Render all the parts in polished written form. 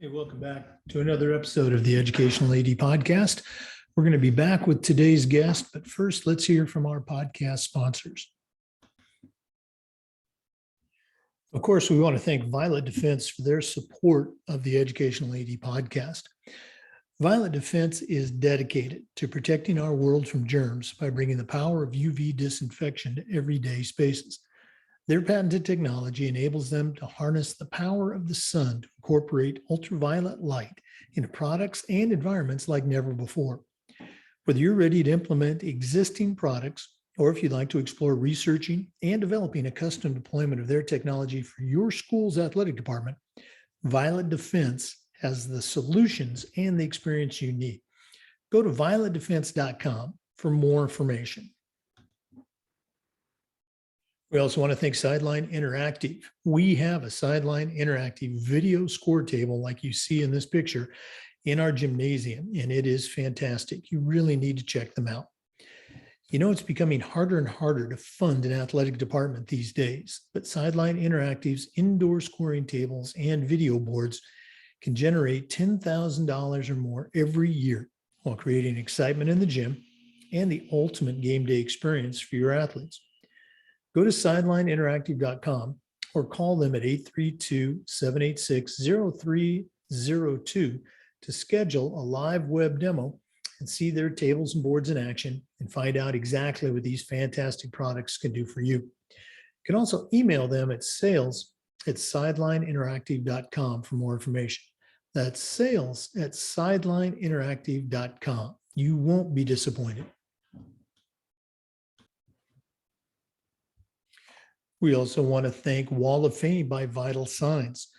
Hey, welcome back to another episode of the Educational AD Podcast. We're going to be back with today's guest, but first, let's hear from our podcast sponsors. Of course, we want to thank Violet Defense for their support of the Educational AD Podcast. Violet Defense is dedicated to protecting our world from germs by bringing the power of UV disinfection to everyday spaces. Their patented technology enables them to harness the power of the sun to incorporate ultraviolet light into products and environments like never before. Whether you're ready to implement existing products, or if you'd like to explore researching and developing a custom deployment of their technology for your school's athletic department, Violet Defense has the solutions and the experience you need. Go to violetdefense.com for more information. We also want to thank Sideline Interactive. We have a Sideline Interactive video score table like you see in this picture in our gymnasium, and it is fantastic. You really need to check them out. You know, it's becoming harder and harder to fund an athletic department these days, but Sideline Interactive's indoor scoring tables and video boards can generate $10,000 or more every year while creating excitement in the gym and the ultimate game day experience for your athletes. Go to sidelineinteractive.com or call them at 832-786-0302 to schedule a live web demo and see their tables and boards in action and find out exactly what these fantastic products can do for you. You can also email them at sales@sidelineinteractive.com for more information. That's sales@sidelineinteractive.com. You won't be disappointed. We also want to thank Wall of Fame by Vital Signs.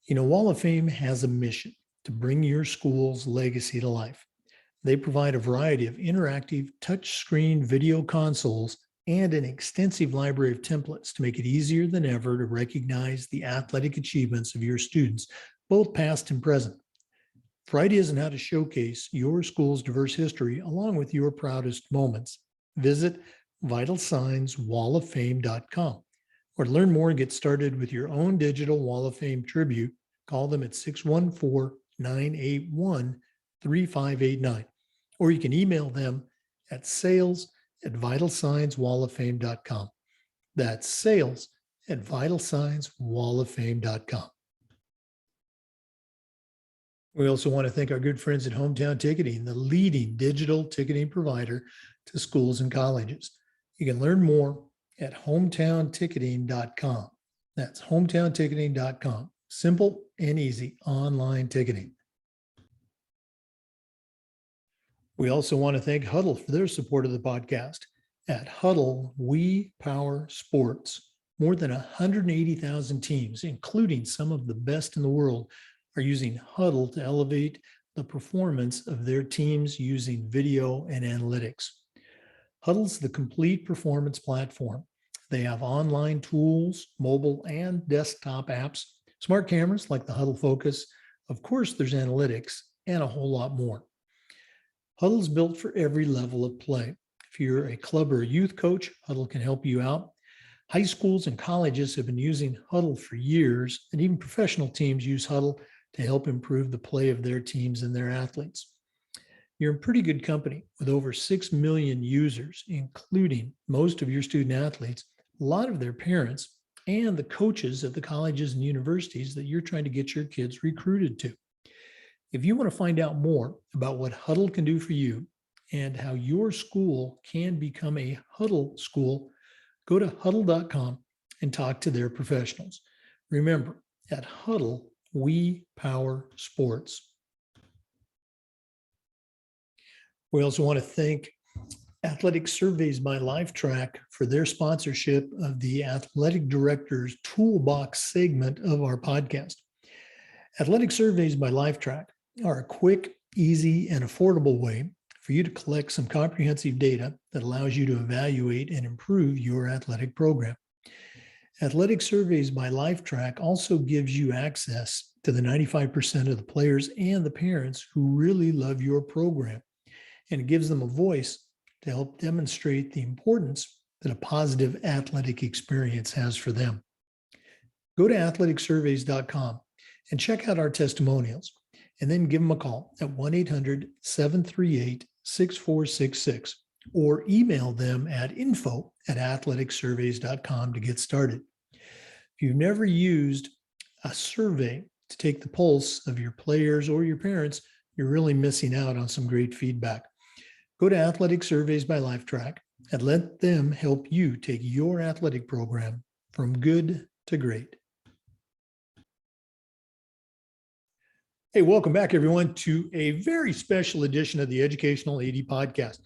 You know, Wall of Fame has a mission to bring your school's legacy to life. They provide a variety of interactive touchscreen video consoles and an extensive library of templates to make it easier than ever to recognize the athletic achievements of your students, both past and present. For ideas on how to showcase your school's diverse history along with your proudest moments, visit vitalsignswalloffame.com. Or to learn more and get started with your own digital Wall of Fame tribute, call them at 614-981-3589. Or you can email them at sales@vitalsignswalloffame.com. That's sales@vitalsignswalloffame.com. We also want to thank our good friends at Hometown Ticketing, the leading digital ticketing provider to schools and colleges. You can learn more at hometownticketing.com. That's hometownticketing.com. Simple and easy online ticketing. We also want to thank Huddle for their support of the podcast. At Huddle, we power sports. More than 180,000 teams, including some of the best in the world, are using Huddle to elevate the performance of their teams using video and analytics. Huddle's the complete performance platform. They have online tools, mobile and desktop apps, smart cameras like the Huddle Focus. Of course, there's analytics and a whole lot more. Huddle's built for every level of play. If you're a club or a youth coach, Huddle can help you out. High schools and colleges have been using Huddle for years, and even professional teams use Huddle to help improve the play of their teams and their athletes. You're in pretty good company with over 6 million users, including most of your student athletes, a lot of their parents, and the coaches at the colleges and universities that you're trying to get your kids recruited to. If you want to find out more about what Huddle can do for you and how your school can become a Huddle school, go to huddle.com and talk to their professionals. Remember, at Huddle, we power sports. We also want to thank Athletic Surveys by LifeTrack for their sponsorship of the Athletic Director's Toolbox segment of our podcast. Athletic Surveys by LifeTrack are a quick, easy, and affordable way for you to collect some comprehensive data that allows you to evaluate and improve your athletic program. Athletic Surveys by LifeTrack also gives you access to the 95% of the players and the parents who really love your program, and it gives them a voice to help demonstrate the importance that a positive athletic experience has for them. Go to athleticsurveys.com and check out our testimonials. And then give them a call at 1-800-738-6466 or email them at info@athleticsurveys.com to get started. If you've never used a survey to take the pulse of your players or your parents, you're really missing out on some great feedback. Go to Athletic Surveys by Lifetrack and let them help you take your athletic program from good to great. Hey, welcome back, everyone, to a very special edition of the Educational AD Podcast.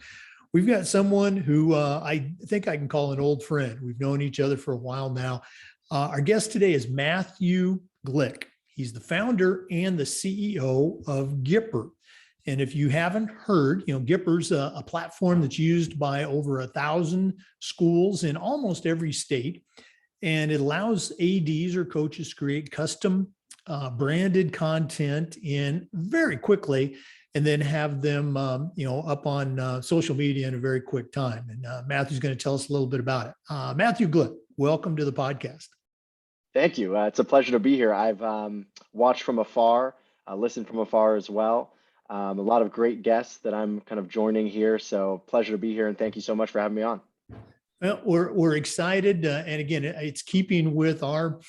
We've got someone who I think I can call an old friend. We've known each other for a while now. Our guest today is Matthew Glick. He's the founder and the CEO of Gipper. And if you haven't heard, Gipper's a platform that's used by over 1,000 schools in almost every state. And it allows ADs or coaches to create custom branded content in very quickly, and then have them, up on social media in a very quick time. And Matthew's going to tell us a little bit about it. Matthew Glick, welcome to the podcast. Thank you. It's a pleasure to be here. I've watched from afar, listened from afar as well. A lot of great guests that I'm kind of joining here. So pleasure to be here, and thank you so much for having me on. Well, we're excited, and again, it's keeping with our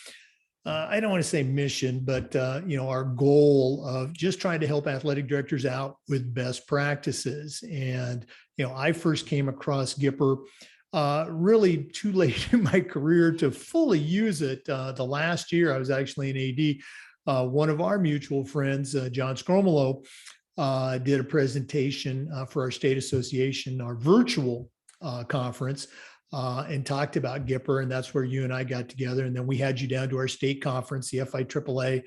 I don't want to say mission, but our goal of just trying to help athletic directors out with best practices. And I first came across Gipper really too late in my career to fully use it. The last year I was actually an AD. One of our mutual friends, John Scromolo, did a presentation for our state association, our virtual conference. And talked about Gipper, and that's where you and I got together. And then we had you down to our state conference, the FIAAA.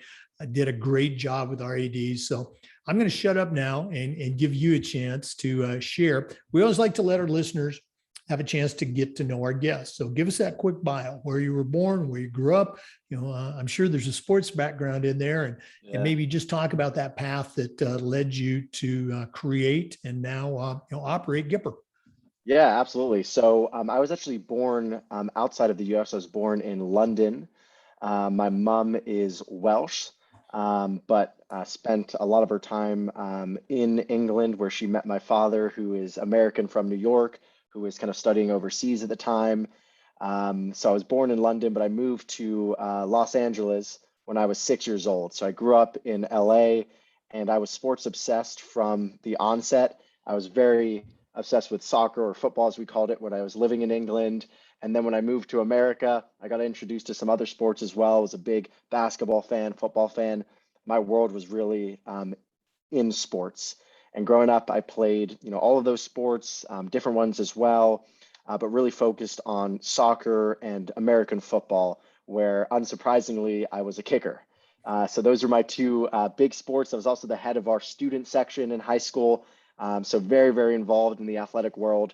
Did a great job with our ADs. So I'm going to shut up now and give you a chance to share. We always like to let our listeners have a chance to get to know our guests. So give us that quick bio, where you were born, where you grew up. I'm sure there's a sports background in there, and maybe just talk about that path that led you to create and now operate Gipper. Yeah, absolutely. So I was actually born outside of the US. I was born in London. My mom is Welsh, but spent a lot of her time in England, where she met my father, who is American from New York, who was kind of studying overseas at the time. So I was born in London, but I moved to Los Angeles when I was 6 years old. So I grew up in LA, and I was sports obsessed from the onset. I was very obsessed with soccer, or football as we called it, when I was living in England. And then when I moved to America, I got introduced to some other sports as well. I was a big basketball fan, football fan. My world was really in sports. And growing up, I played, all of those sports, different ones as well, but really focused on soccer and American football, where unsurprisingly, I was a kicker. So those are my two big sports. I was also the head of our student section in high school. So very, very involved in the athletic world.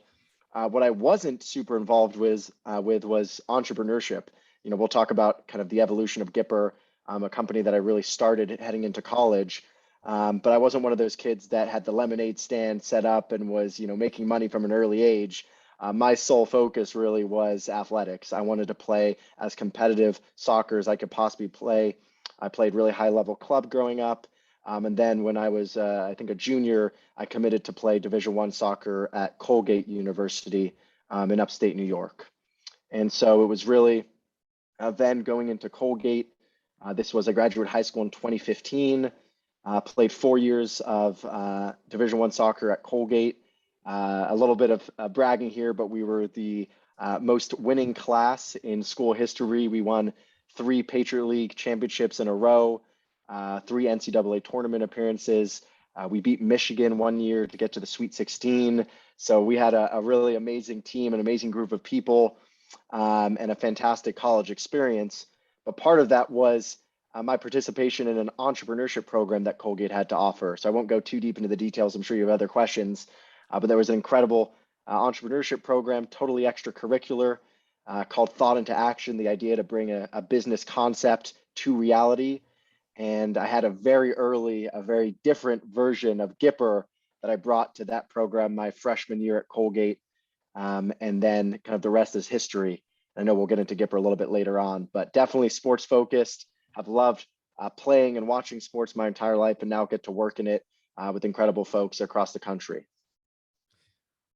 What I wasn't super involved with was entrepreneurship. We'll talk about kind of the evolution of Gipper, a company that I really started heading into college. But I wasn't one of those kids that had the lemonade stand set up and was, making money from an early age. My sole focus really was athletics. I wanted to play as competitive soccer as I could possibly play. I played really high level club growing up. And then when I was, I think, a junior, I committed to play Division I soccer at Colgate University in upstate New York. And so it was really then going into Colgate. This was a graduate high school in 2015. Played 4 years of Division I soccer at Colgate. A little bit of bragging here, but we were the most winning class in school history. We won 3 Patriot League championships in a row. 3 NCAA tournament appearances. We beat Michigan one year to get to the Sweet 16. So we had a really amazing team, an amazing group of people, and a fantastic college experience. But part of that was my participation in an entrepreneurship program that Colgate had to offer. So I won't go too deep into the details. I'm sure you have other questions, but there was an incredible entrepreneurship program, totally extracurricular, called Thought into Action, the idea to bring a business concept to reality. And I had a very different version of Gipper that I brought to that program my freshman year at Colgate. And then kind of the rest is history. I know we'll get into Gipper a little bit later on, but definitely sports focused. I've loved playing and watching sports my entire life, and now get to work in it with incredible folks across the country.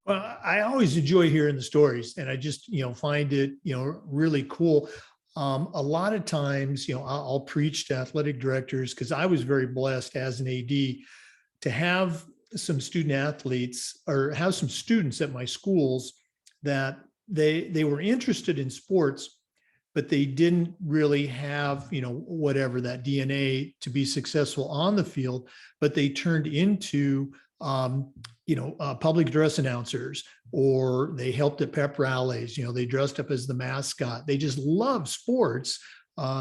Well, I always enjoy hearing the stories, and I just, find it, really cool. A lot of times, I'll preach to athletic directors because I was very blessed as an AD to have some student athletes or have some students at my schools that they were interested in sports, but they didn't really have, whatever that DNA to be successful on the field, but they turned into, public address announcers, or they helped at pep rallies. They dressed up as the mascot. They just love sports.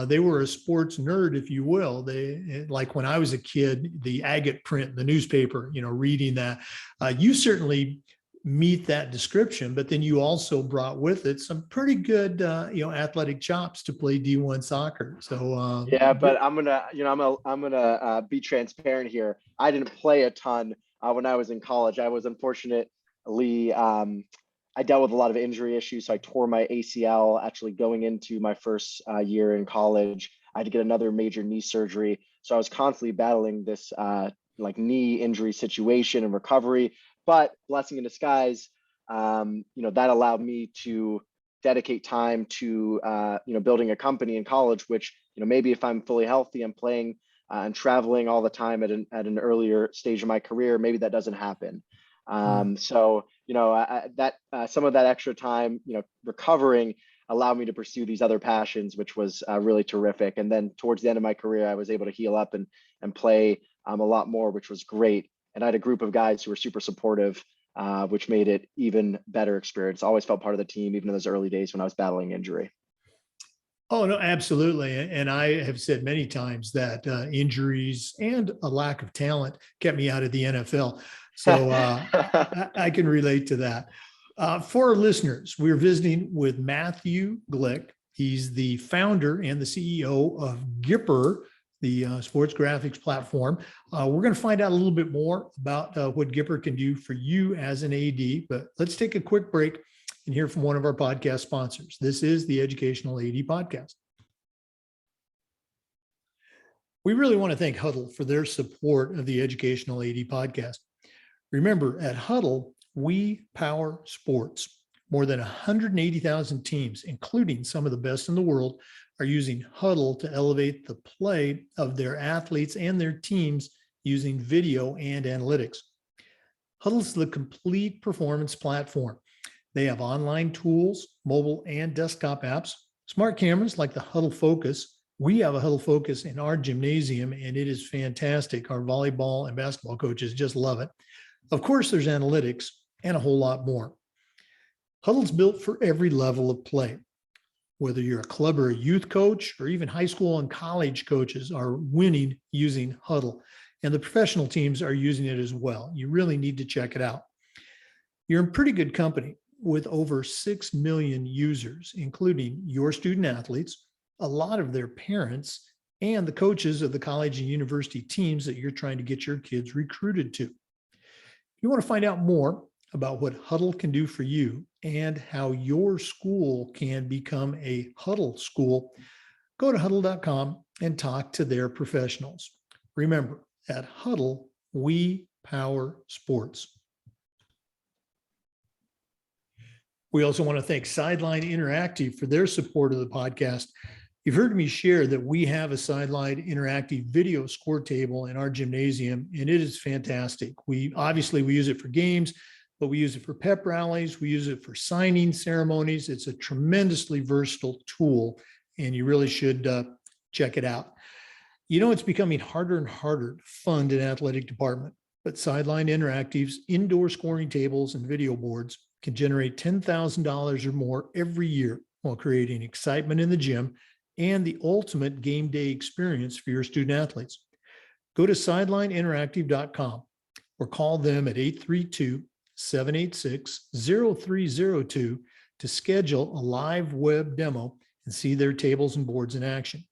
They were a sports nerd, if you will. They, like when I was a kid, the agate print in the newspaper, reading that. You certainly meet that description, but then you also brought with it some pretty good, athletic chops to play D1 soccer. So Yeah, but I'm gonna be transparent here. I didn't play a ton when I was in college. I was unfortunately I dealt with a lot of injury issues, so I tore my ACL actually going into my first year in college. I had to get another major knee surgery, so I was constantly battling this like knee injury situation and recovery. But blessing in disguise, that allowed me to dedicate time to building a company in college, which maybe if I'm fully healthy and playing and traveling all the time at an earlier stage of my career, maybe that doesn't happen. So that some of that extra time recovering allowed me to pursue these other passions, which was really terrific. And then towards the end of my career, I was able to heal up and play a lot more, which was great. And I had a group of guys who were super supportive, which made it even better experience. I always felt part of the team, even in those early days when I was battling injury. Oh, no, absolutely. And I have said many times that injuries and a lack of talent kept me out of the NFL. So I can relate to that. For our listeners, we're visiting with Matthew Glick. He's the founder and the CEO of Gipper, the sports graphics platform. We're going to find out a little bit more about what Gipper can do for you as an AD, but let's take a quick break and hear from one of our podcast sponsors. This is the Educational AD Podcast. We really want to thank Huddle for their support of the Educational AD Podcast. Remember, at Huddle, we power sports. More than 180,000 teams, including some of the best in the world, are using Huddle to elevate the play of their athletes and their teams using video and analytics. Huddle's the complete performance platform. They have online tools, mobile and desktop apps, smart cameras like the Huddle Focus. We have a Huddle Focus in our gymnasium, and it is fantastic. Our volleyball and basketball coaches just love it. Of course, there's analytics and a whole lot more. Huddle's built for every level of play. Whether you're a club or a youth coach, or even high school and college coaches are winning using Huddle, and the professional teams are using it as well. You really need to check it out. You're in pretty good company with over 6 million users, including your student athletes, a lot of their parents, and the coaches of the college and university teams that you're trying to get your kids recruited to. If you want to find out more about what Huddle can do for you and how your school can become a Huddle school, go to huddle.com and talk to their professionals. Remember, at Huddle, we power sports. We also want to thank Sideline Interactive for their support of the podcast. You've heard me share that we have a Sideline Interactive video score table in our gymnasium, and it is fantastic. We use it for games, but we use it for pep rallies. We use it for signing ceremonies. It's a tremendously versatile tool, and you really should check it out. It's becoming harder and harder to fund an athletic department, but Sideline Interactive's indoor scoring tables and video boards can generate $10,000 or more every year while creating excitement in the gym and the ultimate game day experience for your student athletes. Go to sidelineinteractive.com or call them at 832-786-0302 to schedule a live web demo and see their tables and boards in action.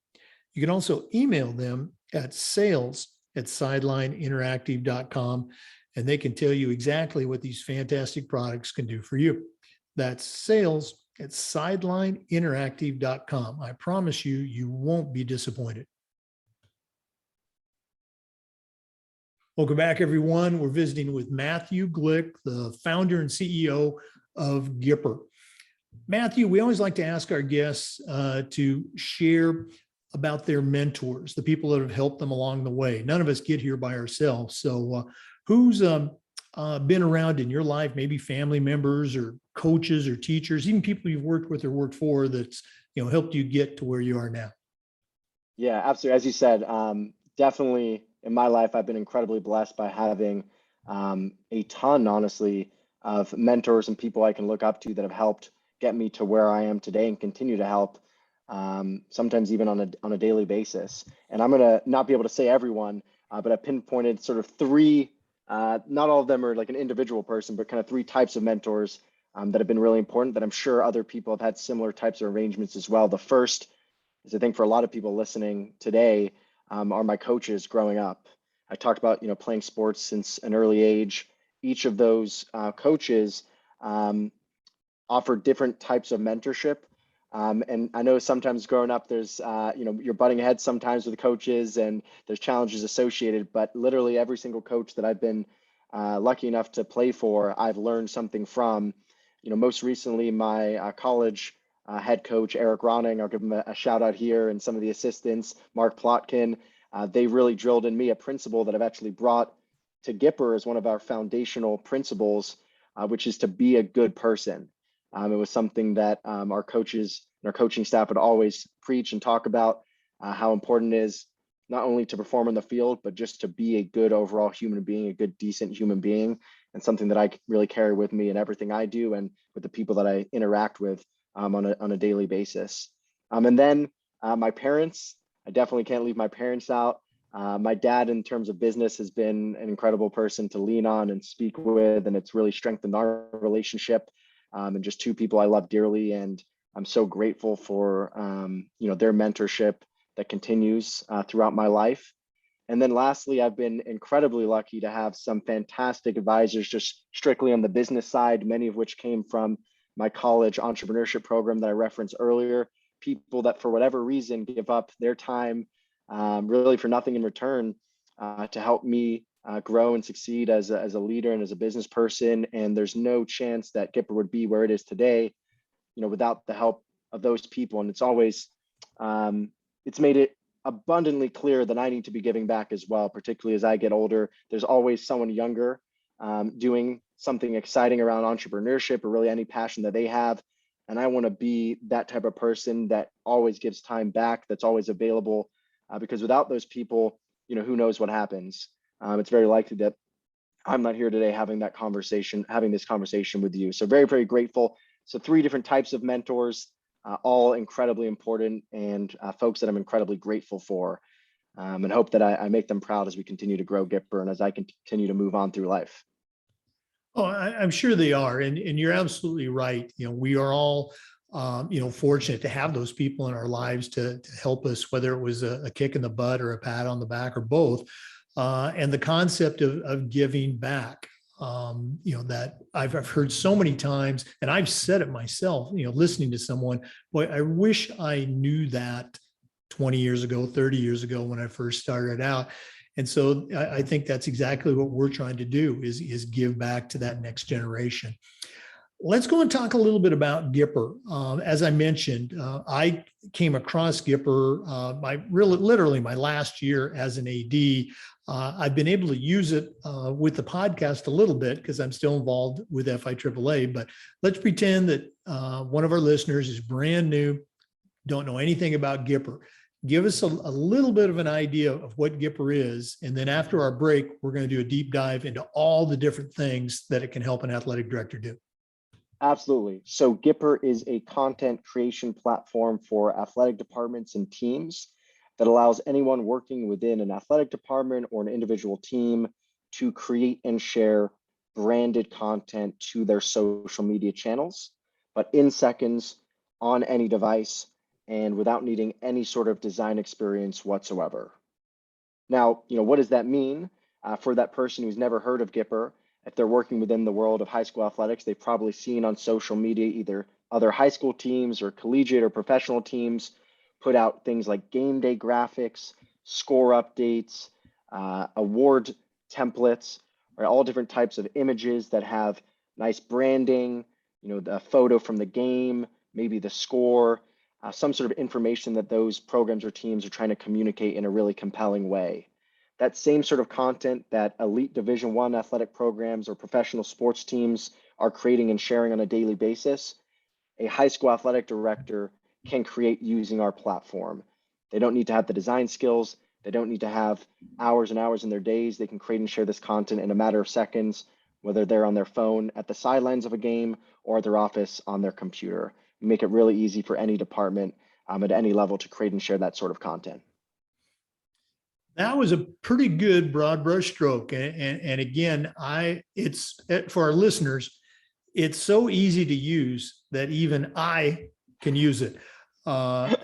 You can also email them at sales@sidelineinteractive.com, and they can tell you exactly what these fantastic products can do for you. That's sales@sidelineinteractive.com. I promise you, you won't be disappointed. Welcome back, everyone. We're visiting with Matthew Glick, the founder and CEO of Gipper. Matthew, we always like to ask our guests to share about their mentors, the people that have helped them along the way. None of us get here by ourselves. So who's been around in your life, maybe family members or coaches or teachers, even people you've worked with or worked for that's helped you get to where you are now? Yeah, absolutely. As you said, definitely in my life, I've been incredibly blessed by having a ton, honestly, of mentors and people I can look up to that have helped get me to where I am today and continue to help, sometimes even on a daily basis. And I'm gonna not be able to say everyone, but I pinpointed sort of three. Not all of them are like an individual person, but kind of three types of mentors that have been really important. That I'm sure other people have had similar types of arrangements as well. The first is, I think, for a lot of people listening today, are my coaches growing up. I talked about playing sports since an early age. Each of those coaches offer different types of mentorship. And I know sometimes growing up, there's you're butting heads sometimes with the coaches, and there's challenges associated. But literally every single coach that I've been lucky enough to play for, I've learned something from. Most recently, my college head coach, Eric Ronning, I'll give him a shout out here, and some of the assistants, Mark Plotkin, they really drilled in me a principle that I've actually brought to Gipper as one of our foundational principles, which is to be a good person. It was something that our coaches and our coaching staff would always preach and talk about, how important it is not only to perform on the field, but just to be a good overall human being, a good, decent human being, and something that I really carry with me in everything I do and with the people that I interact with on a daily basis. And then my parents, I definitely can't leave my parents out. My dad, in terms of business, has been an incredible person to lean on and speak with, and it's really strengthened our relationship. And just two people I love dearly, and I'm so grateful for their mentorship that continues throughout my life. And then lastly, I've been incredibly lucky to have some fantastic advisors just strictly on the business side, many of which came from my college entrepreneurship program that I referenced earlier. People that, for whatever reason, give up their time really for nothing in return to help me grow and succeed as a leader and as a business person. And there's no chance that Gipper would be where it is today, without the help of those people. And it's always, it's made it abundantly clear that I need to be giving back as well, particularly as I get older. There's always someone younger doing something exciting around entrepreneurship or really any passion that they have. And I want to be that type of person that always gives time back, that's always available, because without those people, who knows what happens. It's very likely that I'm not here today having this conversation with you. So very, very grateful. So three different types of mentors, all incredibly important, and folks that I'm incredibly grateful for, and hope that I make them proud as we continue to grow Gipper and as I continue to move on through life. Oh, I'm sure they are. And you're absolutely right. We are all, fortunate to have those people in our lives to help us, whether it was a kick in the butt or a pat on the back or both. And the concept of giving back, that I've heard so many times, and I've said it myself, listening to someone, boy, I wish I knew that 20 years ago, 30 years ago when I first started out. And so I think that's exactly what we're trying to do is give back to that next generation. Let's go and talk a little bit about Gipper. As I mentioned, I came across Gipper literally my last year as an AD. I've been able to use it with the podcast a little bit because I'm still involved with FIAAA, but let's pretend that one of our listeners is brand new, don't know anything about Gipper. Give us a little bit of an idea of what Gipper is. And then after our break, we're going to do a deep dive into all the different things that it can help an athletic director do. Absolutely. So Gipper is a content creation platform for athletic departments and teams that allows anyone working within an athletic department or an individual team to create and share branded content to their social media channels, but in seconds on any device and without needing any sort of design experience whatsoever. Now, what does that mean for that person who's never heard of Gipper? If they're working within the world of high school athletics, they've probably seen on social media either other high school teams or collegiate or professional teams put out things like game day graphics, score updates, award templates, right? All different types of images that have nice branding, the photo from the game, maybe the score, some sort of information that those programs or teams are trying to communicate in a really compelling way. That same sort of content that elite Division I athletic programs or professional sports teams are creating and sharing on a daily basis, a high school athletic director can create using our platform. They don't need to have the design skills. They don't need to have hours and hours in their days. They can create and share this content in a matter of seconds, whether they're on their phone at the sidelines of a game or at their office on their computer. We make it really easy for any department at any level to create and share that sort of content. That was a pretty good broad brushstroke. And again, it's for our listeners, it's so easy to use that even I can use it.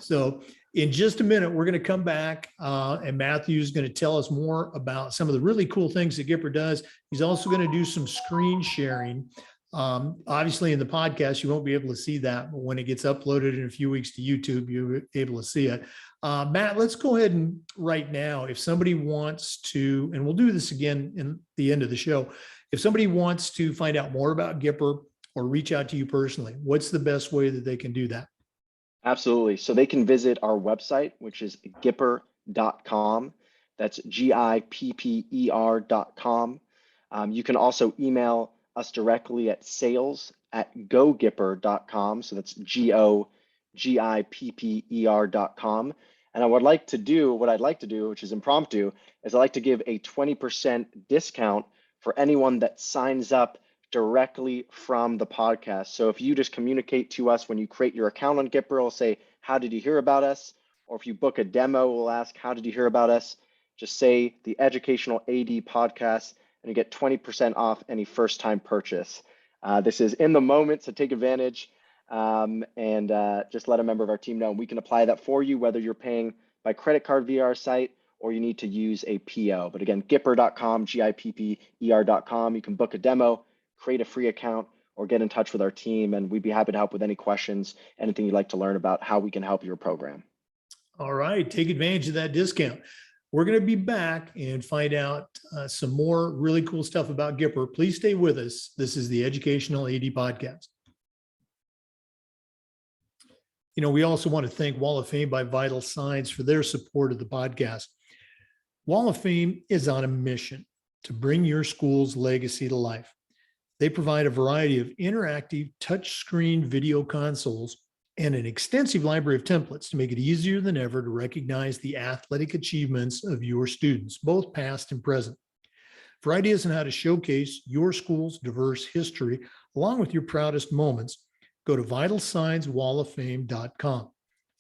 So in just a minute, we're going to come back and Matthew's going to tell us more about some of the really cool things that Gipper does. He's also going to do some screen sharing. Obviously in the podcast, you won't be able to see that, but when it gets uploaded in a few weeks to YouTube, you'll be able to see it. Matt, let's go ahead and right now, if somebody wants to, and we'll do this again in the end of the show, if somebody wants to find out more about Gipper or reach out to you personally, what's the best way that they can do that? Absolutely. So they can visit our website, which is gipper.com. That's GIPPER.com. You can also email us directly at sales@gogipper.com. So that's GOGIPPER.com. And what I'd like to do, which is impromptu, is I'd like to give a 20% discount for anyone that signs up directly from the podcast. So if you just communicate to us when you create your account on Gipper, we'll say, how did you hear about us? Or if you book a demo, we'll ask, how did you hear about us? Just say the Educational AD Podcast, and you get 20% off any first-time purchase. This is in the moment, so take advantage and just let a member of our team know. We can apply that for you, whether you're paying by credit card via our site or you need to use a PO. But again, Gipper.com, GIPPER.com. You can book a demo, create a free account, or get in touch with our team, and we'd be happy to help with any questions, anything you'd like to learn about how we can help your program. All right, take advantage of that discount. We're going to be back and find out some more really cool stuff about Gipper. Please stay with us. This is the Educational AD Podcast. We also want to thank Wall of Fame by Vital Signs for their support of the podcast. Wall of Fame is on a mission to bring your school's legacy to life. They provide a variety of interactive touchscreen video consoles and an extensive library of templates to make it easier than ever to recognize the athletic achievements of your students, both past and present. For ideas on how to showcase your school's diverse history, along with your proudest moments, go to vitalsignswalloffame.com.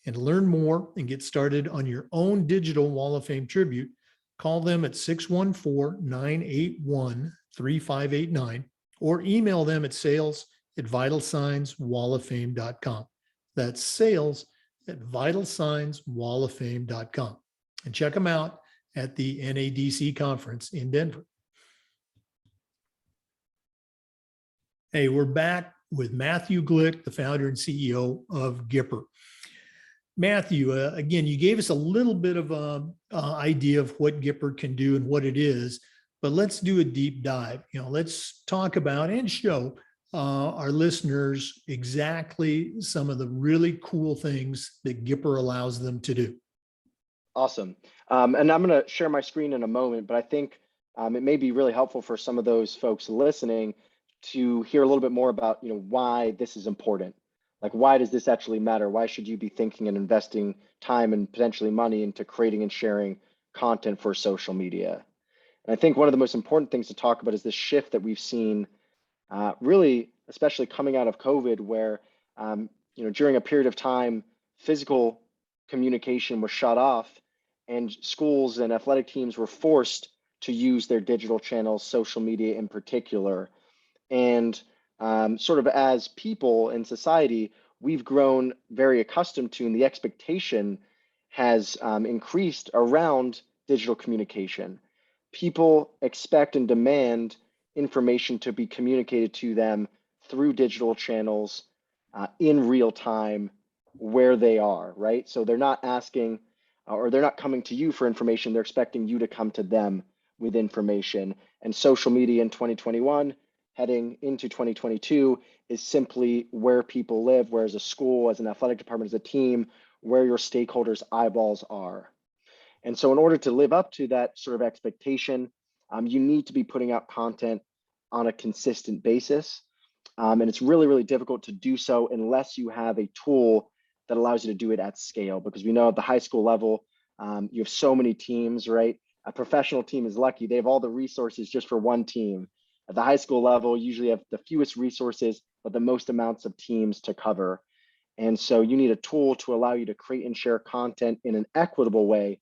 And to learn more and get started on your own digital Wall of Fame tribute, call them at 614-981-3589 or email them at sales@vitalsignswalloffame.com. That's sales@vitalsignswalloffame.com. And check them out at the NADC conference in Denver. Hey, we're back with Matthew Glick, the founder and CEO of Gipper. Matthew, again, you gave us a little bit of an idea of what Gipper can do and what it is, but let's do a deep dive. Let's talk about and show our listeners exactly some of the really cool things that Gipper allows them to do. Awesome. And I'm going to share my screen in a moment, but I think it may be really helpful for some of those folks listening to hear a little bit more about, why this is important. Like, why does this actually matter? Why should you be thinking and investing time and potentially money into creating and sharing content for social media? And I think one of the most important things to talk about is this shift that we've seen really, especially coming out of COVID, where, during a period of time, physical communication was shut off and schools and athletic teams were forced to use their digital channels, social media in particular. And sort of as people in society, we've grown very accustomed to, and the expectation has increased around digital communication. People expect and demand information to be communicated to them through digital channels in real time where they are, right? So they're not asking or they're not coming to you for information. They're expecting you to come to them with information. And social media in 2021, heading into 2022, is simply where people live, where as a school, as an athletic department, as a team, where your stakeholders' eyeballs are. And so in order to live up to that sort of expectation, you need to be putting out content on a consistent basis. And it's really, really difficult to do so unless you have a tool that allows you to do it at scale, because we know at the high school level, you have so many teams, right? A professional team is lucky. They have all the resources just for one team. At the high school level, you usually have the fewest resources, but the most amounts of teams to cover. And so you need a tool to allow you to create and share content in an equitable way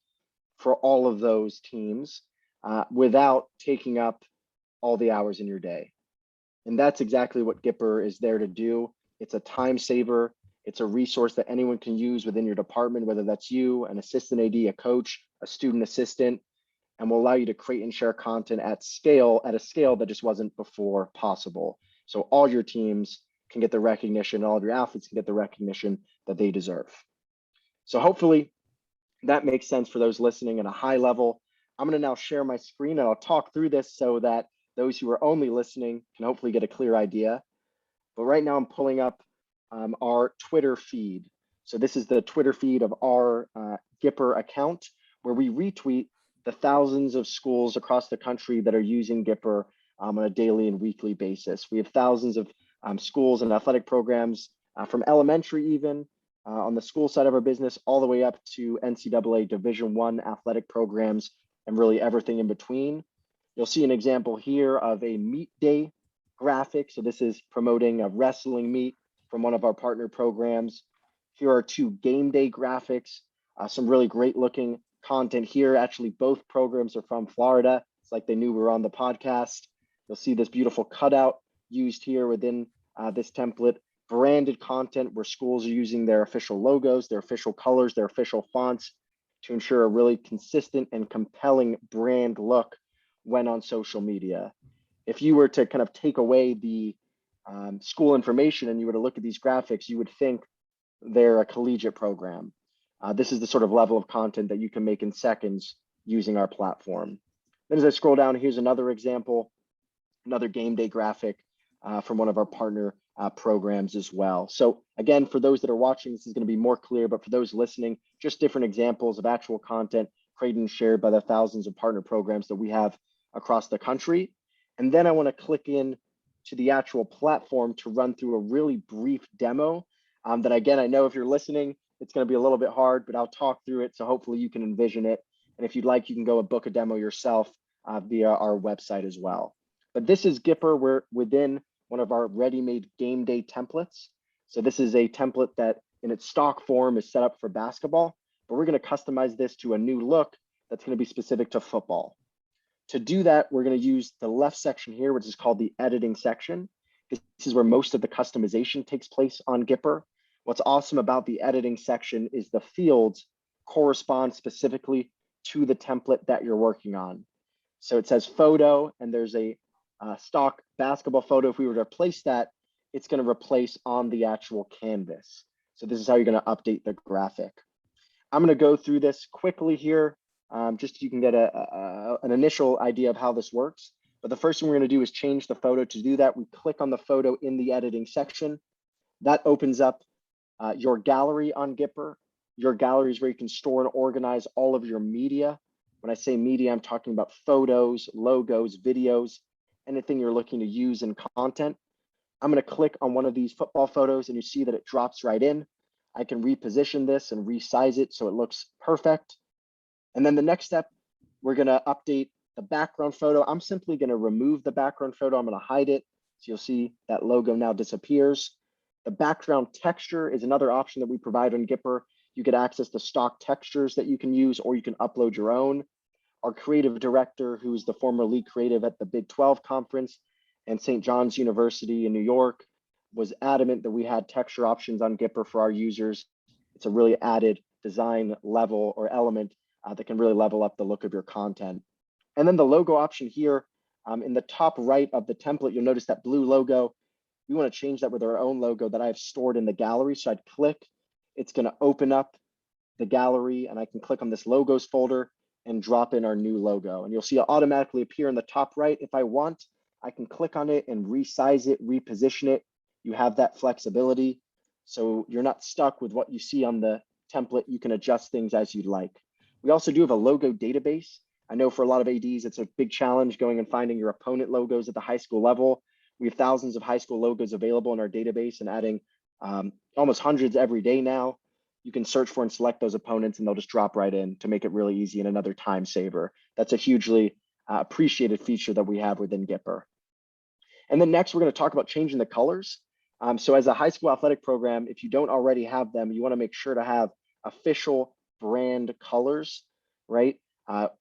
for all of those teams without taking up all the hours in your day. And that's exactly what Gipper is there to do. It's a time saver. It's a resource that anyone can use within your department, whether that's you, an assistant AD, a coach, a student assistant, and will allow you to create and share content at a scale that just wasn't before possible. So all your teams can get the recognition, all of your athletes can get the recognition that they deserve. So hopefully that makes sense for those listening at a high level. I'm going to now share my screen and I'll talk through this so that those who are only listening can hopefully get a clear idea. But right now I'm pulling up our Twitter feed. So this is the Twitter feed of our Gipper account, where we retweet the thousands of schools across the country that are using Gipper on a daily and weekly basis. We have thousands of schools and athletic programs from elementary even on the school side of our business, all the way up to NCAA Division I athletic programs and really everything in between. You'll see an example here of a meet day graphic. So this is promoting a wrestling meet from one of our partner programs. Here are two game day graphics, some really great looking content here. Actually, both programs are from Florida. It's like they knew we were on the podcast. You'll see this beautiful cutout used here within this template. Branded content where schools are using their official logos, their official colors, their official fonts to ensure a really consistent and compelling brand look when on social media. If you were to kind of take away the school information and you were to look at these graphics, you would think they're a collegiate program. This is the sort of level of content that you can make in seconds using our platform. Then as I scroll down, here's another example, another game day graphic from one of our partner programs as well. So again, for those that are watching, this is going to be more clear, but for those listening, just different examples of actual content created and shared by the thousands of partner programs that we have across the country. And then I want to click in to the actual platform to run through a really brief demo that, again, I know if you're listening, it's going to be a little bit hard, but I'll talk through it. So hopefully you can envision it. And if you'd like, you can go and book a demo yourself via our website as well. But this is Gipper. We're within one of our ready-made game day templates. So this is a template that in its stock form is set up for basketball, but we're going to customize this to a new look that's going to be specific to football. To do that, we're going to use the left section here, which is called the editing section. This is where most of the customization takes place on Gipper. What's awesome about the editing section is the fields correspond specifically to the template that you're working on. So it says photo, and there's a stock basketball photo. If we were to replace that, it's going to replace on the actual canvas. So this is how you're going to update the graphic. I'm going to go through this quickly here, just so you can get an initial idea of how this works. But the first thing we're going to do is change the photo. To do that, we click on the photo in the editing section. That opens up your gallery on Gipper. Your gallery is where you can store and organize all of your media. When I say media, I'm talking about photos, logos, videos, anything you're looking to use in content. I'm going to click on one of these football photos and you see that it drops right in. I can reposition this and resize it so it looks perfect. And then the next step, we're going to update the background photo. I'm simply going to remove the background photo. I'm going to hide it. So you'll see that logo now disappears. The background texture is another option that we provide on Gipper. You get access to stock textures that you can use, or you can upload your own. Our creative director, who's the former lead creative at the Big 12 conference and St. John's University in New York, was adamant that we had texture options on Gipper for our users. It's a really added design level or element that can really level up the look of your content. And then the logo option here in the top right of the template, you'll notice that blue logo. We want to change that with our own logo that I have stored in the gallery. So I'd click, it's going to open up the gallery and I can click on this logos folder. and drop in our new logo. And you'll see it automatically appear in the top right. If I want, I can click on it and resize it, reposition it. You have that flexibility. So you're not stuck with what you see on the template. You can adjust things as you'd like. We also do have a logo database. I know for a lot of ADs, it's a big challenge going and finding your opponent logos at the high school level. We have thousands of high school logos available in our database and adding almost hundreds every day now. You can search for and select those opponents and they'll just drop right in to make it really easy and another time saver. That's a hugely appreciated feature that we have within Gipper. And then next, we're going to talk about changing the colors. So as a high school athletic program, if you don't already have them, you want to make sure to have official brand colors, right?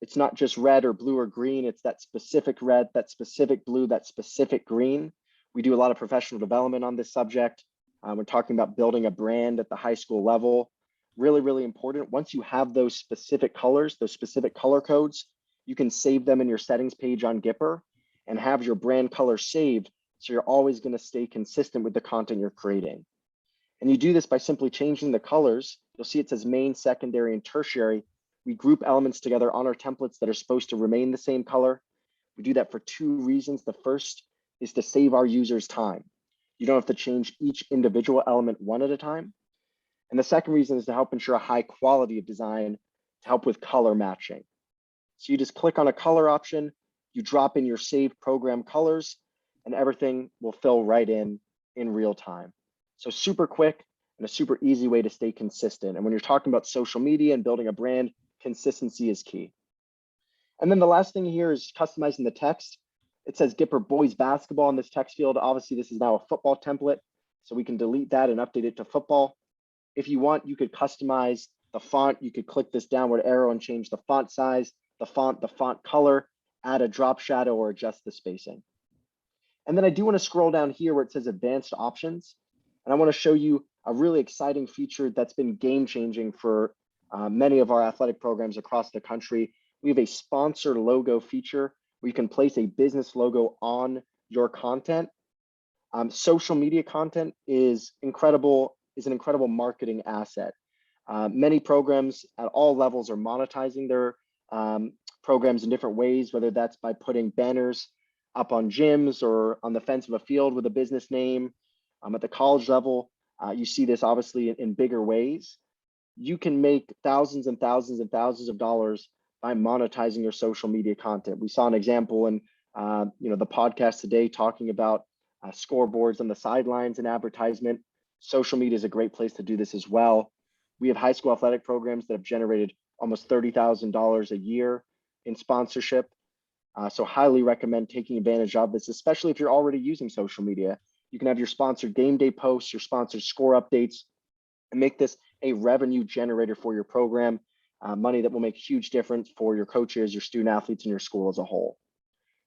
It's not just red or blue or green. It's that specific red, that specific blue, that specific green. We do a lot of professional development on this subject. We're talking about building a brand at the high school level. Really, really important. Once you have those specific colors, those specific color codes, you can save them in your settings page on Gipper and have your brand color saved. So you're always going to stay consistent with the content you're creating. And you do this by simply changing the colors. You'll see it says main, secondary, and tertiary. We group elements together on our templates that are supposed to remain the same color. We do that for two reasons. The first is to save our users time. You don't have to change each individual element one at a time. And the second reason is to help ensure a high quality of design to help with color matching. So you just click on a color option, you drop in your saved program colors, and everything will fill right in real time. So super quick and a super easy way to stay consistent. And when you're talking about social media and building a brand, consistency is key. And then the last thing here is customizing the text. It says Gipper boys basketball in this text field. Obviously, this is now a football template, so we can delete that and update it to football. If you want, you could customize the font. You could click this downward arrow and change the font size, the font color, add a drop shadow, or adjust the spacing. And then I do want to scroll down here where it says advanced options. And I want to show you a really exciting feature that's been game changing for many of our athletic programs across the country. We have a sponsor logo feature where you can place a business logo on your content. Social media content is an incredible marketing asset. Many programs at all levels are monetizing their programs in different ways, whether that's by putting banners up on gyms or on the fence of a field with a business name. At the college level, you see this obviously in bigger ways. You can make thousands and thousands and thousands of dollars by monetizing your social media content. We saw an example in the podcast today talking about scoreboards on the sidelines and advertisement. Social media is a great place to do this as well. We have high school athletic programs that have generated almost $30,000 a year in sponsorship. So highly recommend taking advantage of this, especially if you're already using social media. You can have your sponsored game day posts, your sponsored score updates, and make this a revenue generator for your program, money that will make a huge difference for your coaches, your student athletes, and your school as a whole.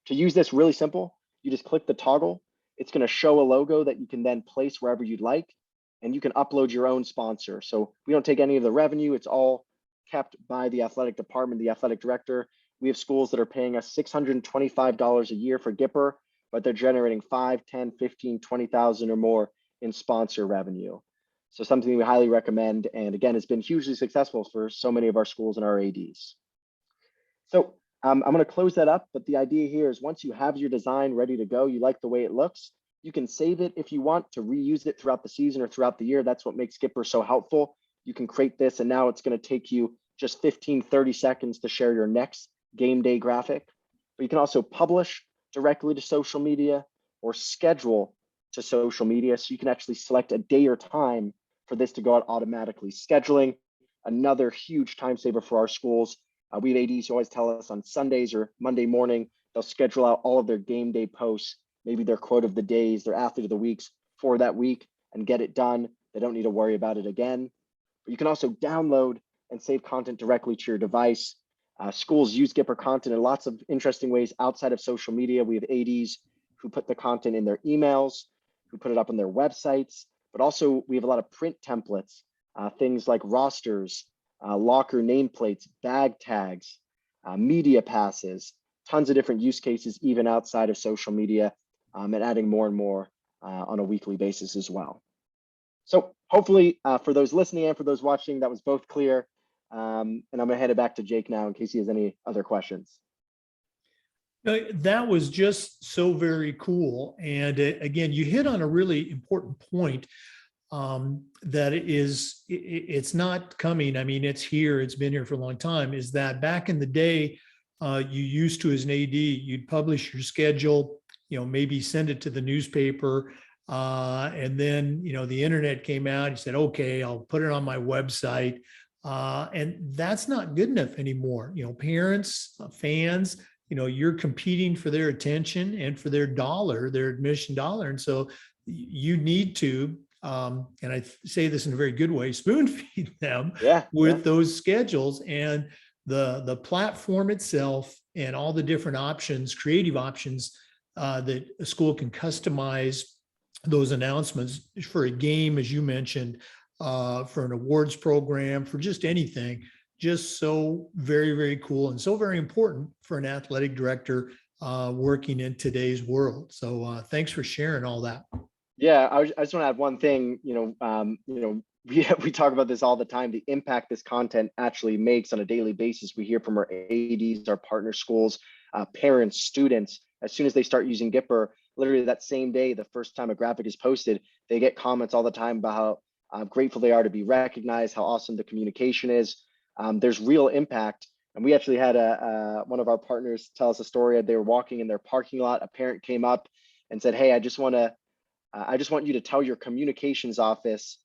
To use this, really simple. You just click the toggle. It's going to show a logo that you can then place wherever you'd like, and you can upload your own sponsor. So we don't take any of the revenue. It's all kept by the athletic department, the athletic director. We have schools that are paying us $625 a year for Gipper, but they're generating 5, 10, 15, 20,000 or more in sponsor revenue. So something we highly recommend. And again, it's been hugely successful for so many of our schools and our ADs. So I'm going to close that up, but the idea here is once you have your design ready to go, you like the way it looks, you can save it if you want to reuse it throughout the season or throughout the year. That's what makes Gipper so helpful. You can create this, and now it's going to take you just 15, 30 seconds to share your next game day graphic. But you can also publish directly to social media or schedule to social media. So you can actually select a day or time for this to go out automatically. Scheduling, another huge time saver for our schools. We have ADs who always tell us on Sundays or Monday morning, they'll schedule out all of their game day posts, maybe their quote of the days, their athlete of the weeks for that week, and get it done. They don't need to worry about it again. But you can also download and save content directly to your device. Schools use Gipper content in lots of interesting ways outside of social media. We have ADs who put the content in their emails, who put it up on their websites, but also we have a lot of print templates, things like rosters, locker nameplates, bag tags, media passes, tons of different use cases, even outside of social media, and adding more and more on a weekly basis as well. So hopefully for those listening and for those watching, that was both clear. And I'm gonna hand it back to Jake now in case he has any other questions. That was just so very cool. And again, you hit on a really important point, that it's not coming. I mean, it's here. It's been here for a long time. Is that back in the day, you used to, as an AD, you'd publish your schedule, maybe send it to the newspaper. And then, the internet came out. You said, okay, I'll put it on my website. And that's not good enough anymore. Parents, fans, you're competing for their attention and for their dollar, their admission dollar. And so you need to, and I say this in a very good way, spoon feed them with those schedules, and the platform itself and all the different options, creative options, that a school can customize those announcements for a game, as you mentioned, for an awards program, for just anything. Just so very, very cool, and so very important for an athletic director working in today's world. So thanks for sharing all that. Yeah, I just want to add one thing. We talk about this all the time, the impact this content actually makes on a daily basis. We hear from our ADs, our partner schools, parents, students. As soon as they start using Gipper, literally that same day, the first time a graphic is posted, they get comments all the time about how grateful they are to be recognized, how awesome the communication is. There's real impact. And we actually had one of our partners tell us a story. They were walking in their parking lot. A parent came up and said, hey, I just want you to tell your communications office,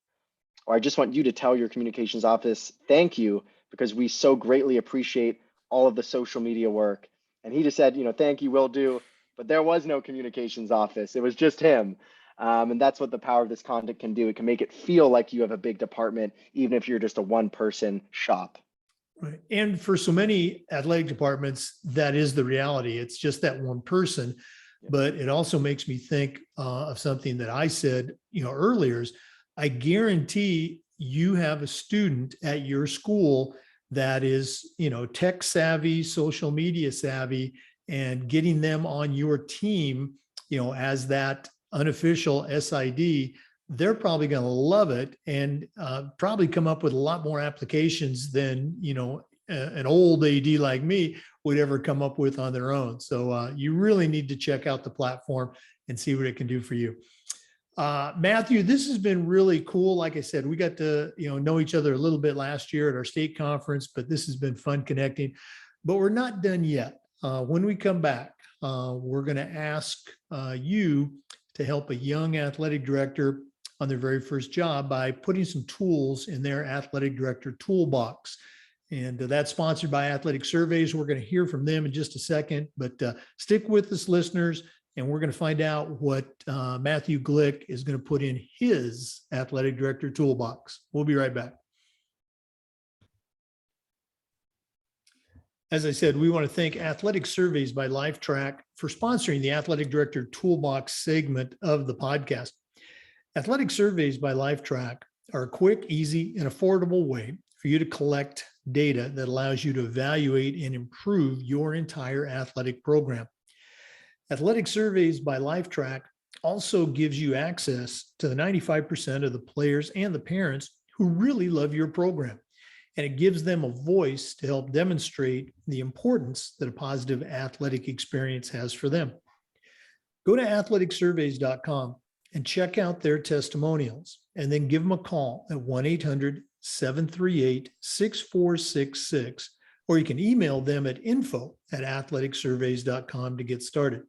or I just want you to tell your communications office, thank you, because we so greatly appreciate all of the social media work. And he just said, thank you, will do. But there was no communications office. It was just him. And that's what the power of this content can do. It can make it feel like you have a big department, even if you're just a one-person shop. Right. And for so many athletic departments, that is the reality. It's just that one person. But it also makes me think of something that I said, earlier. Is I guarantee you have a student at your school that is, tech savvy, social media savvy, and getting them on your team, as that unofficial SID, they're probably going to love it, and probably come up with a lot more applications than, an old AD like me would ever come up with on their own. So you really need to check out the platform and see what it can do for you. Matthew, this has been really cool. Like I said, we got to, know each other a little bit last year at our state conference, but this has been fun connecting. But we're not done yet. When we come back, we're going to ask you to help a young athletic director on their very first job by putting some tools in their athletic director toolbox. And that's sponsored by Athletic Surveys. We're going to hear from them in just a second, but stick with us, listeners, and we're going to find out what Matthew Glick is going to put in his athletic director toolbox. We'll be right back. As I said, we want to thank Athletic Surveys by LifeTrack for sponsoring the Athletic Director Toolbox segment of the podcast. Athletic Surveys by LifeTrack are a quick, easy, and affordable way for you to collect data that allows you to evaluate and improve your entire athletic program. Athletic Surveys by LifeTrack also gives you access to the 95% of the players and the parents who really love your program. And it gives them a voice to help demonstrate the importance that a positive athletic experience has for them. Go to athleticsurveys.com and check out their testimonials, and then give them a call at 1-800-738-6466, or you can email them at info@athleticsurveys.com to get started.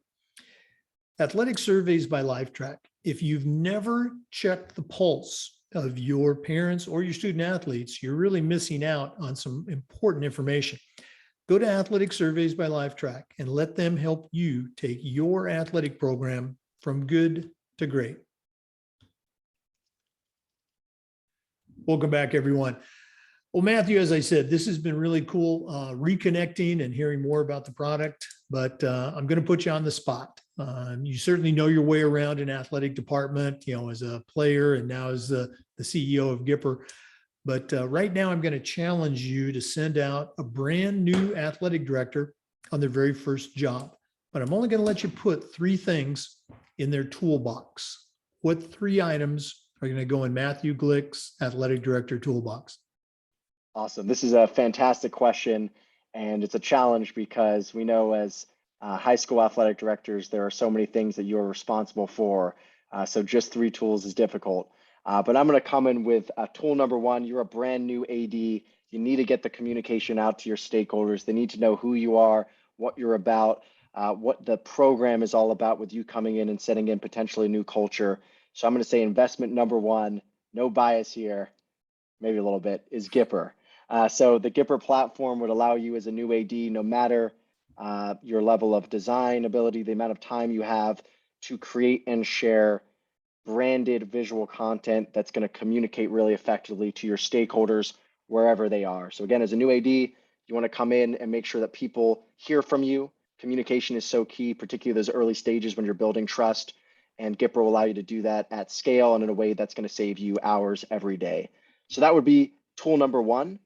Athletic Surveys by LifeTrack. If you've never checked the pulse of your parents or your student athletes, you're really missing out on some important information. Go to Athletic Surveys by LifeTrack and let them help you take your athletic program from good to great. Welcome back, everyone. Well, Matthew, as I said, this has been really cool reconnecting and hearing more about the product, but I'm going to put you on the spot. You certainly know your way around an athletic department, as a player and now as the CEO of Gipper. But right now, I'm going to challenge you to send out a brand new athletic director on their very first job. But I'm only going to let you put 3 things in their toolbox. What 3 items are going to go in Matthew Glick's athletic director toolbox? Awesome. This is a fantastic question, and it's a challenge because we know as high school athletic directors, there are so many things that you're responsible for. So just three tools is difficult. But I'm going to come in with tool number one. You're a brand new AD. You need to get the communication out to your stakeholders. They need to know who you are, what you're about, what the program is all about with you coming in and setting in potentially a new culture. So I'm going to say investment number one, no bias here, maybe a little bit, is Gipper. So the Gipper platform would allow you as a new AD, no matter your level of design ability, the amount of time you have, to create and share branded visual content that's going to communicate really effectively to your stakeholders wherever they are. So again, as a new AD, you want to come in and make sure that people hear from you. Communication is so key, particularly those early stages when you're building trust. And Gipper will allow you to do that at scale and in a way that's going to save you hours every day. So that would be tool number one.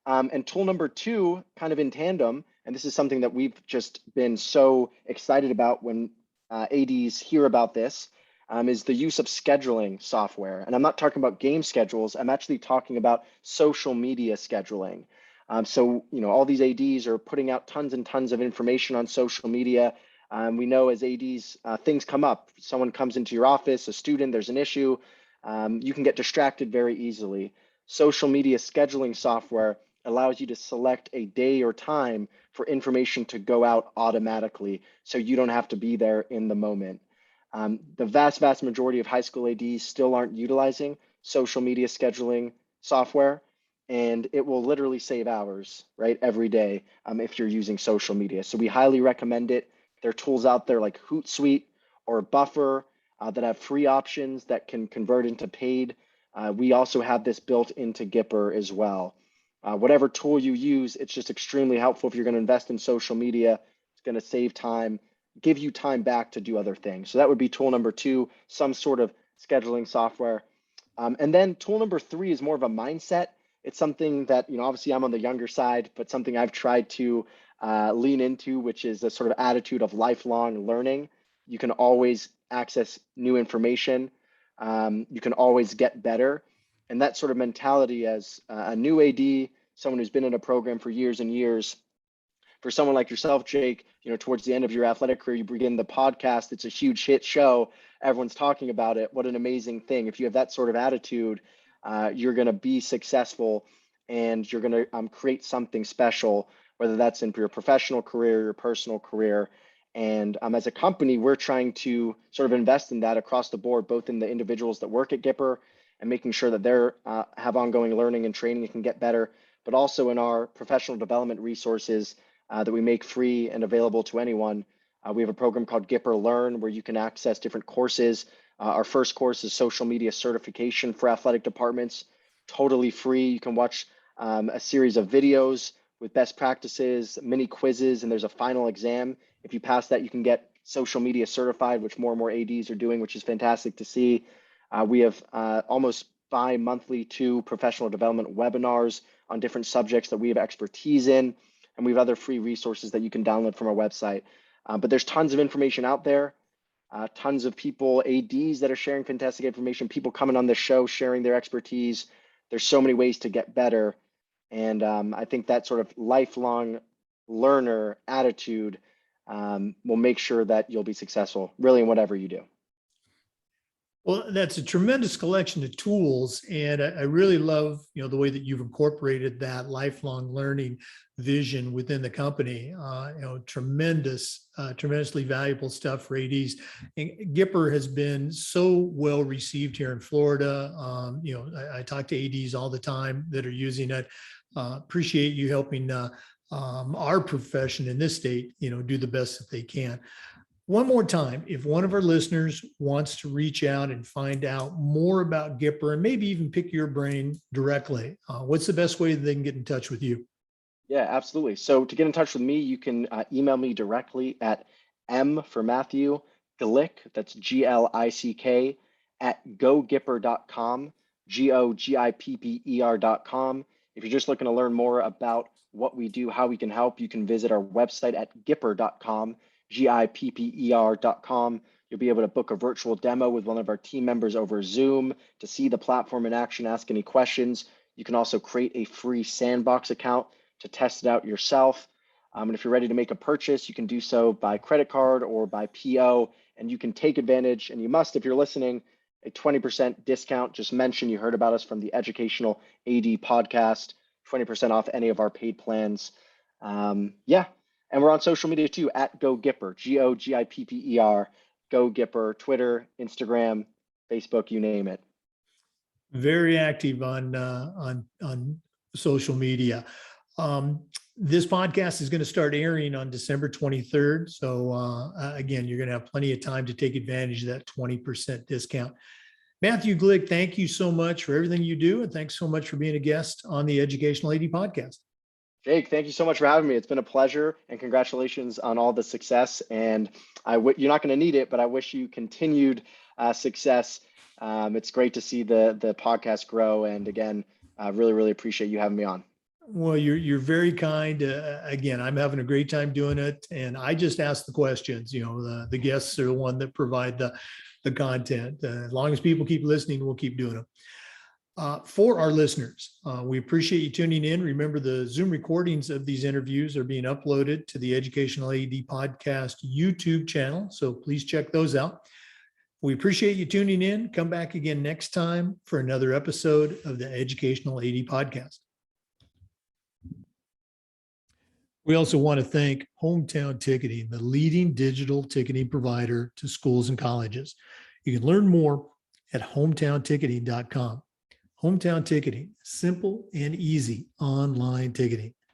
And tool number two, kind of in tandem, and this is something that we've just been so excited about when ADs hear about this, is the use of scheduling software. And I'm not talking about game schedules, I'm actually talking about social media scheduling. So, all these ADs are putting out tons and tons of information on social media. We know as ADs, things come up. Someone comes into your office, a student, there's an issue. You can get distracted very easily. Social media scheduling software allows you to select a day or time for information to go out automatically, so you don't have to be there in the moment. The vast majority of high school ADs still aren't utilizing social media scheduling software, and it will literally save hours, right, every day if you're using social media. So we highly recommend it. There are tools out there like Hootsuite or Buffer that have free options that can convert into paid. We also have this built into Gipper as well. Whatever tool you use, it's just extremely helpful if you're going to invest in social media. It's going to save time, give you time back to do other things. So that would be tool number two, some sort of scheduling software. And then tool number three is more of a mindset. It's something that, obviously I'm on the younger side, but something I've tried to lean into, which is a sort of attitude of lifelong learning. You can always access new information. You can always get better. And that sort of mentality as a new AD, someone who's been in a program for years and years, for someone like yourself, Jake, towards the end of your athletic career, you begin the podcast. It's a huge hit show. Everyone's talking about it. What an amazing thing. If you have that sort of attitude, you're going to be successful and you're going to create something special, whether that's in your professional career, your personal career. And as a company, we're trying to sort of invest in that across the board, both in the individuals that work at Gipper and making sure that they're have ongoing learning and training and can get better, but also in our professional development resources that we make free and available to anyone. We have a program called Gipper Learn where you can access different courses. Our first course is social media certification for athletic departments, totally free. You can watch a series of videos with best practices, mini quizzes, and there's a final exam. If you pass that, you can get social media certified, which more and more ADs are doing, which is fantastic to see. We have almost bi-monthly 2 professional development webinars on different subjects that we have expertise in. And we have other free resources that you can download from our website. But there's tons of information out there, tons of people, ADs that are sharing fantastic information, people coming on the show, sharing their expertise. There's so many ways to get better. And I think that sort of lifelong learner attitude will make sure that you'll be successful really in whatever you do. Well, that's a tremendous collection of tools, and I really love, the way that you've incorporated that lifelong learning vision within the company. Tremendously valuable stuff for ADs. And Gipper has been so well received here in Florida. I talk to ADs all the time that are using it. Appreciate you helping our profession in this state, do the best that they can. One more time, if one of our listeners wants to reach out and find out more about Gipper and maybe even pick your brain directly, what's the best way that they can get in touch with you? Yeah, absolutely. So to get in touch with me, you can email me directly at M for Matthew, Glick, that's Glick, at gogipper.com, gogipper.com. If you're just looking to learn more about what we do, how we can help, you can visit our website at gipper.com, gipper.com. You'll be able to book a virtual demo with one of our team members over Zoom to see the platform in action, ask any questions. You can also create a free sandbox account to test it out yourself. And if you're ready to make a purchase, you can do so by credit card or by PO, and you can take advantage, and you must, if you're listening, a 20% discount. Just mention you heard about us from the Educational AD podcast, 20% off any of our paid plans. Yeah, and we're on social media too, at Go Gipper, Gopper, Go Gipper, Twitter, Instagram, Facebook, you name it. Very active on social media. This podcast is going to start airing on December 23rd. So again, you're going to have plenty of time to take advantage of that 20% discount. Matthew Glick, thank you so much for everything you do. And thanks so much for being a guest on the Educational AD podcast. Jake, thank you so much for having me. It's been a pleasure, and congratulations on all the success. And you're not going to need it, but I wish you continued success. It's great to see the podcast grow. And again, I really, really appreciate you having me on. Well, you're very kind. Again, I'm having a great time doing it, and I just ask the questions. The guests are the one that provide the content. As long as people keep listening, we'll keep doing them. For our listeners, we appreciate you tuning in. Remember, the Zoom recordings of these interviews are being uploaded to the Educational AD Podcast YouTube channel, so please check those out. We appreciate you tuning in. Come back again next time for another episode of the Educational AD Podcast. We also want to thank Hometown Ticketing, the leading digital ticketing provider to schools and colleges. You can learn more at hometownticketing.com. Hometown Ticketing, simple and easy online ticketing.